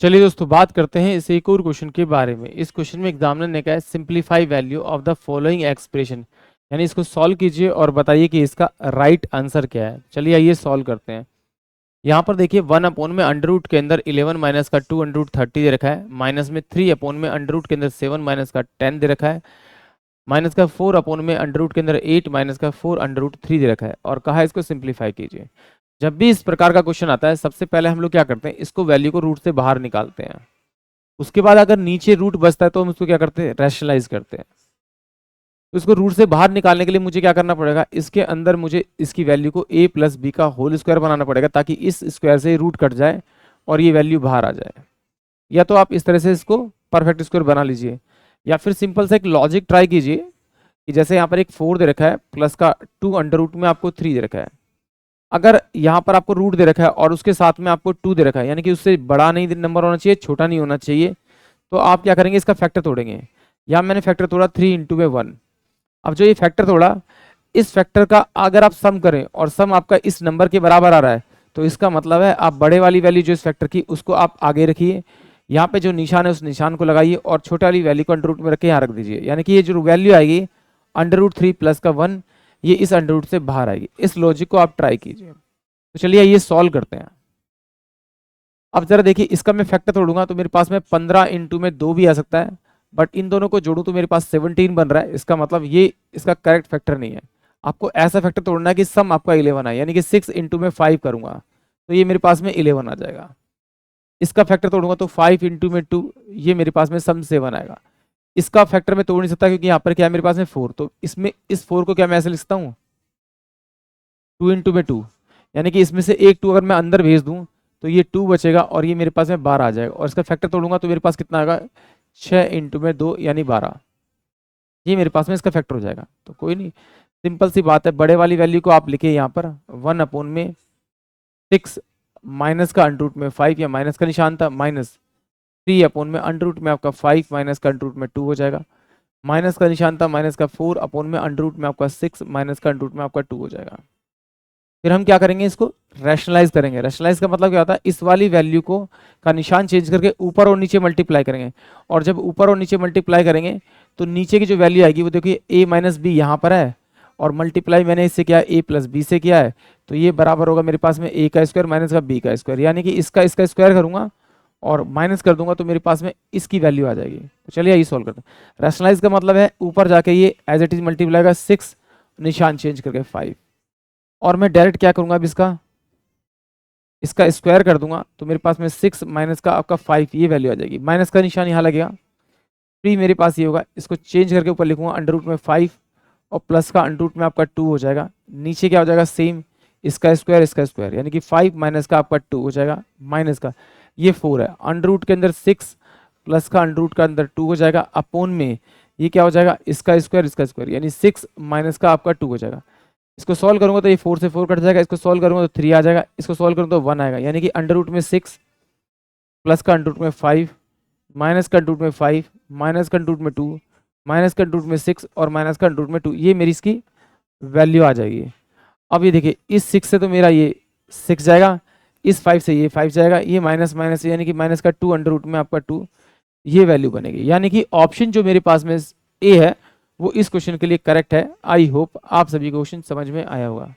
चलिए दोस्तों, बात करते हैं इस एक और क्वेश्चन के बारे में। इस क्वेश्चन में एग्जामिनर ने कहा है simplify value of the following expression, यानी इसको सॉल्व कीजिए और बताइए कि इसका राइट आंसर क्या है। चलिए आइए सॉल्व करते हैं। यहाँ पर देखिए 1 अपॉन में अंडर रूट के अंदर 11 माइनस का 2 अंडर रूट 30 दे रखा है, माइनस में 3 अपॉन में अंडर रूट के अंदर 7 माइनस का 10 दे रखा है, माइनस का 4 अपॉन में अंडर रूट के अंदर 8 माइनस का 4 अंडर रूट 3 दे रखा है और कहा है इसको सिंप्लीफाई कीजिए। जब भी इस प्रकार का क्वेश्चन आता है सबसे पहले हम लोग क्या करते हैं, इसको वैल्यू को रूट से बाहर निकालते हैं। उसके बाद अगर नीचे रूट बचता है तो हम उसको क्या करते हैं, रैशनलाइज करते हैं। तो इसको रूट से बाहर निकालने के लिए मुझे क्या करना पड़ेगा, इसके अंदर मुझे इसकी वैल्यू को a प्लस बी का होल स्क्वायर बनाना पड़ेगा ताकि इस स्क्वायर से रूट कट जाए और ये वैल्यू बाहर आ जाए। या तो आप इस तरह से इसको परफेक्ट स्क्वायर बना लीजिए, या फिर सिंपल सा एक लॉजिक ट्राई कीजिए कि जैसे यहाँ पर एक 4 दे रखा है प्लस का 2 अंडर रूट में आपको 3 दे रखा है। अगर यहाँ पर आपको रूट दे रखा है और उसके साथ में आपको 2 दे रखा है, यानी कि उससे बड़ा नहीं नंबर होना चाहिए, छोटा नहीं होना चाहिए, तो आप क्या करेंगे, इसका फैक्टर तोड़ेंगे। यहाँ मैंने फैक्टर तोड़ा 3 इंटू में 1। अब जो ये फैक्टर तोड़ा, इस फैक्टर का अगर आप सम करें और सम आपका इस नंबर के बराबर आ रहा है तो इसका मतलब है आप बड़े वाली वैल्यू जो इस फैक्टर की उसको आप आगे रखिए, यहाँ पे जो निशान है उस निशान को लगाइए और छोटे वाली वैल्यू को अंडर रूट में रख के यहाँ रख दीजिए। यानी कि ये जो वैल्यू आएगी अंडर रूट 3 प्लस का 1, ये इस अंडर रूट से बाहर आएगी। इस लॉजिक को आप ट्राई कीजिए। तो चलिए ये सॉल्व करते हैं। अब जरा देखिए, इसका मैं फैक्टर तोड़ूंगा तो मेरे पास में 15 इंटू में 2 भी आ सकता है, बट इन दोनों को जोड़ूं तो मेरे पास 17 बन रहा है। इसका मतलब ये इसका करेक्ट फैक्टर नहीं है। आपको ऐसा फैक्टर तोड़ना है कि सम आपका 11 आए, यानी कि 6 इंटू में 5 करूंगा तो ये मेरे पास में 11 आ जाएगा। इसका फैक्टर तोड़ूंगा तो 5 इंटू में 2, ये मेरे पास में सम 7 आएगा। इसका फैक्टर मैं तोड़ नहीं सकता क्योंकि यहाँ पर क्या है मेरे पास में 4, तो इसमें इस 4 को क्या मैं ऐसे लिखता हूँ 2 इंटू में 2, यानी कि इसमें से एक 2 अगर मैं अंदर भेज दूं तो ये 2 बचेगा और ये मेरे पास में 12 आ जाएगा। और इसका फैक्टर तोड़ूंगा तो मेरे पास कितना आएगा 6 इंटू में 2 यानी 12, ये मेरे पास में इसका फैक्टर हो जाएगा। तो कोई नहीं, सिंपल सी बात है, बड़े वाली वैल्यू को आप लिखिए यहाँ पर 1 अपॉन में 6 माइनस का अंडर रूट में 5, या माइनस का निशान था, माइनस 3 अपॉन में अंडर रूट में आपका 5 माइनस का अंडर रूट में 2 हो जाएगा, माइनस का निशान था, माइनस का 4 अपॉन में अंडर रूट में आपका 6 माइनस का अंडर रूट में आपका 2 हो जाएगा। फिर हम क्या करेंगे, इसको रैशनलाइज करेंगे। रैशनलाइज का मतलब क्या होता है, इस वाली वैल्यू को का निशान चेंज करके ऊपर और नीचे मल्टीप्लाई करेंगे, और जब ऊपर और नीचे मल्टीप्लाई करेंगे तो नीचे की जो वैल्यू आएगी वो देखिए a माइनस बी यहाँ पर है, और मल्टीप्लाई मैंने इससे किया a प्लस बी से किया है, तो ये बराबर होगा मेरे पास में a का स्क्वायर माइनस का b का स्क्वायर, यानी कि इसका स्क्वायर करूंगा और माइनस कर दूंगा तो मेरे पास में इसकी वैल्यू आ जाएगी। तो चलिए यही सॉल्व करते हैं। रैशनलाइज का मतलब है ऊपर जाके ये एज इट इज मल्टीप्लाई का 6, निशान चेंज करके 5, और मैं डायरेक्ट क्या करूंगा, अब इसका स्क्वायर कर दूंगा तो मेरे पास में 6 माइनस का आपका 5 ये वैल्यू आ जाएगी, माइनस का निशान यहाँ लगेगा, फ्री मेरे पास ये होगा, इसको चेंज करके ऊपर लिखूंगा अंडर रूट में 5 और प्लस का अंडर रूट में आपका 2 हो जाएगा, नीचे क्या हो जाएगा सेम, इसका स्क्वायर, यानी कि 5 माइनस का आपका 2 हो जाएगा, माइनस का ये 4 है, अंडर रूट के अंदर 6 प्लस का अंडर रूट का अंदर 2 हो जाएगा, अपोन में ये क्या हो जाएगा इसका स्क्वायर, यानी 6 माइनस का आपका 2 हो जाएगा। इसको सॉल्व करूंगा तो ये 4 से 4 कट जाएगा, इसको सॉल्व करूंगा तो 3 आ जाएगा, इसको सॉल्व करूंगा तो 1 आएगा, यानी कि अंडर रूट में 6 प्लस का अंडर रूट में 5 माइनस का अंडर रूट में 5 माइनस का अंडर रूट में 2 माइनस का अंडर रूट में 6 और माइनस का अंडर रूट में 2, ये मेरी इसकी वैल्यू आ जाएगी। अब ये देखिए इस 6 से तो मेरा ये 6 जाएगा, इस 5 से ये 5 जाएगा, ये माइनस माइनस यानी कि माइनस का 2 अंडर रूट में आपका 2, ये वैल्यू बनेगी। यानी कि ऑप्शन जो मेरे पास में ए है वो इस क्वेश्चन के लिए करेक्ट है। आई होप आप सभी को क्वेश्चन समझ में आया होगा।